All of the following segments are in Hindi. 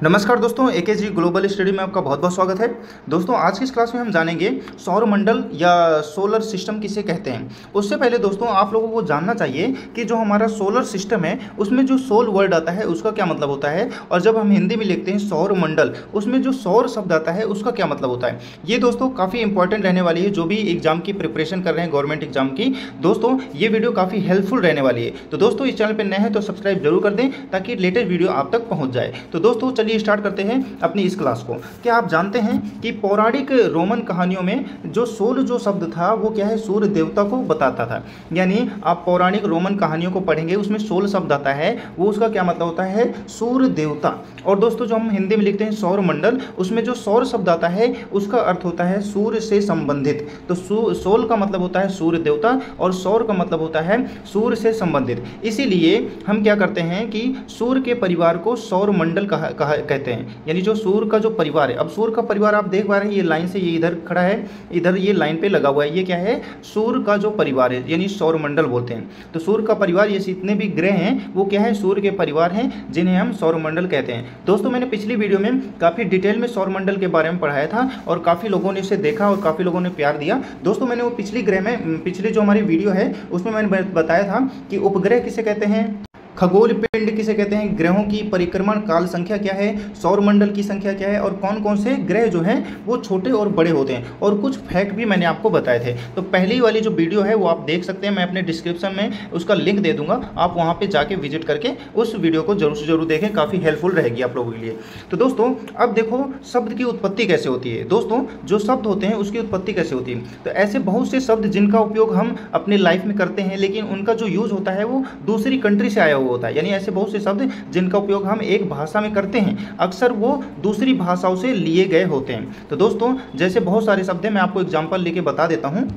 नमस्कार दोस्तों, एकेजी ग्लोबल स्टडी में आपका बहुत बहुत स्वागत है। दोस्तों आज की इस क्लास में हम जानेंगे सौरमंडल या सोलर सिस्टम किसे कहते हैं। उससे पहले दोस्तों आप लोगों को जानना चाहिए कि जो हमारा सोलर सिस्टम है उसमें जो सोल वर्ड आता है उसका क्या मतलब होता है, और जब हम हिंदी में लिखते हैं सौरमंडल उसमें जो सौर शब्द आता है उसका क्या मतलब होता है। ये दोस्तों काफ़ी इंपॉर्टेंट रहने वाली है, जो भी एग्जाम की प्रिपरेशन कर रहे हैं गवर्नमेंट एग्जाम की। दोस्तों ये वीडियो काफ़ी हेल्पफुल रहने वाली है, तो दोस्तों इस चैनल पर नए हैं तो सब्सक्राइब जरूर कर दें ताकि लेटेस्ट वीडियो आप तक पहुँच जाए। तो दोस्तों चलिए स्टार्ट करते हैं अपनी इस क्लास को। क्या आप जानते हैं कि पौराणिक रोमन कहानियों में जो सोल जो शब्द था वो क्या है, सूर्य देवता को बताता था। यानी आप पौराणिक रोमन कहानियों को पढ़ेंगे उसमें सोल शब्द आता है, वो उसका क्या मतलब होता है, सूर्य देवता। और दोस्तों जो हम हिंदी में लिखते हैं सौरमंडल, उसमें जो सौर शब्द आता है उसका अर्थ होता है सूर्य से संबंधित। तो सोल का मतलब होता है सूर्य देवता और सौर का मतलब होता है सूर्य से संबंधित। इसीलिए हम क्या करते हैं कि सूर्य के परिवार को सौरमंडल कहते हैं, यानी जो सूर्य का जो परिवार है। अब सूर्य का परिवार आप देख पा रहे हैं, ये लाइन से ये इधर खड़ा है, इधर ये लाइन पे लगा हुआ है, ये क्या है, सूर्य का जो परिवार है, यानी सौरमंडल बोलते हैं। तो सूर्य का परिवार, ये जितने भी ग्रह हैं वो क्या है, सूर्य के परिवार हैं, जिन्हें हम सौरमंडल कहते हैं। दोस्तों मैंने पिछली वीडियो में काफ़ी डिटेल में सौरमंडल के बारे में पढ़ाया था और काफ़ी लोगों ने इसे देखा और काफ़ी लोगों ने प्यार दिया। दोस्तों मैंने वो पिछली जो हमारी वीडियो है उसमें मैंने बताया था कि उपग्रह किसे कहते हैं, खगोल पिंड किसे कहते हैं, ग्रहों की परिक्रमण काल संख्या क्या है, सौरमंडल की संख्या क्या है, और कौन कौन से ग्रह जो हैं वो छोटे और बड़े होते हैं, और कुछ फैक्ट भी मैंने आपको बताए थे। तो पहली वाली जो वीडियो है वो आप देख सकते हैं, मैं अपने डिस्क्रिप्शन में उसका लिंक दे दूंगा, आप वहाँ पे जाके विजिट करके उस वीडियो को जरूर से जरूर देखें, काफ़ी हेल्पफुल रहेगी आप लोगों के लिए। तो दोस्तों अब देखो शब्द की उत्पत्ति कैसे होती है। दोस्तों जो शब्द होते हैं उसकी उत्पत्ति कैसे होती है, तो ऐसे बहुत से शब्द जिनका उपयोग हम अपने लाइफ में करते हैं लेकिन उनका जो यूज़ होता है वो दूसरी कंट्री से आया हुआ होता है। यानी ऐसे बहुत से शब्द जिनका उपयोग हम एक भाषा में करते हैं अक्सर वो दूसरी भाषाओं से लिए गए होते हैं। तो दोस्तों जैसे बहुत सारे शब्द हैं, मैं आपको एग्जांपल लेके बता देता हूं।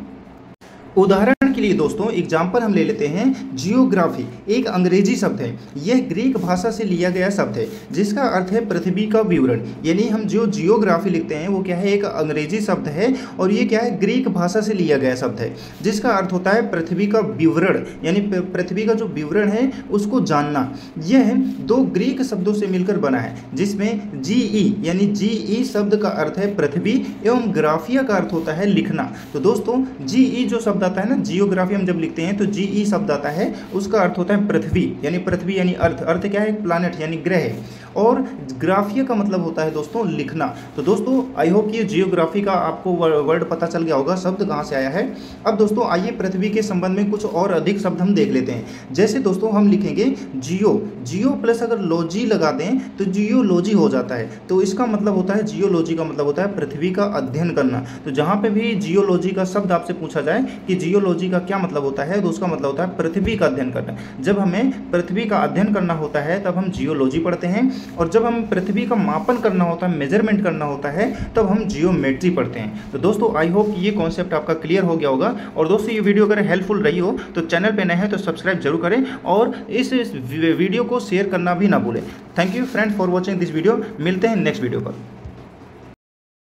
उदाहरण के लिए दोस्तों एग्जाम्पल हम ले लेते हैं जियोग्राफी, एक अंग्रेजी शब्द है। यह ग्रीक भाषा से लिया गया शब्द है जिसका अर्थ है पृथ्वी का विवरण। यानी हम जो जियोग्राफी लिखते हैं वो क्या है, एक अंग्रेजी शब्द है, और ये क्या है, ग्रीक भाषा से लिया गया शब्द है जिसका अर्थ होता है पृथ्वी का विवरण, यानी पृथ्वी का जो विवरण है उसको जानना। यह दो ग्रीक शब्दों से मिलकर बना है जिसमें जीई यानी जीई शब्द का अर्थ है पृथ्वी एवं ग्राफिया का अर्थ होता है लिखना। तो दोस्तों जीई जो शब्द आता है ना, जियोग्राफी हम जब लिखते हैं तो जीई शब्द आता है, उसका अर्थ होता है पृथ्वी यानी अर्थ क्या है, प्लैनेट यानी ग्रह, और ग्राफिया का मतलब होता है दोस्तों लिखना। तो दोस्तों आई होप ये जियोग्राफी का आपको वर्ड पता चल गया होगा, शब्द कहाँ से आया है। अब दोस्तों आइए पृथ्वी के संबंध में कुछ और अधिक शब्द हम देख लेते हैं। जैसे दोस्तों हम लिखेंगे जियो प्लस अगर लॉजी लगा दें तो जियोलॉजी हो जाता है। तो इसका मतलब होता है, जियोलॉजी का मतलब होता है पृथ्वी का अध्ययन करना। तो जहाँ पे भी जियोलॉजी का शब्द आपसे पूछा जाए कि जियोलॉजी का क्या मतलब होता है, तो उसका मतलब होता है पृथ्वी का अध्ययन करना। जब हमें पृथ्वी का अध्ययन करना होता है तब हम जियोलॉजी पढ़ते हैं, और जब हम पृथ्वी का मापन करना होता है, मेजरमेंट करना होता है, तब हम जियोमेट्री पढ़ते हैं। तो दोस्तों आई होप ये कॉन्सेप्ट आपका क्लियर हो गया होगा। और दोस्तों ये वीडियो अगर हेल्पफुल रही हो तो चैनल पे नए हैं तो सब्सक्राइब जरूर करें और इस वीडियो को शेयर करना भी ना भूलें। Thank you friend for watching this video. मिलते हैं नेक्स्ट वीडियो पर।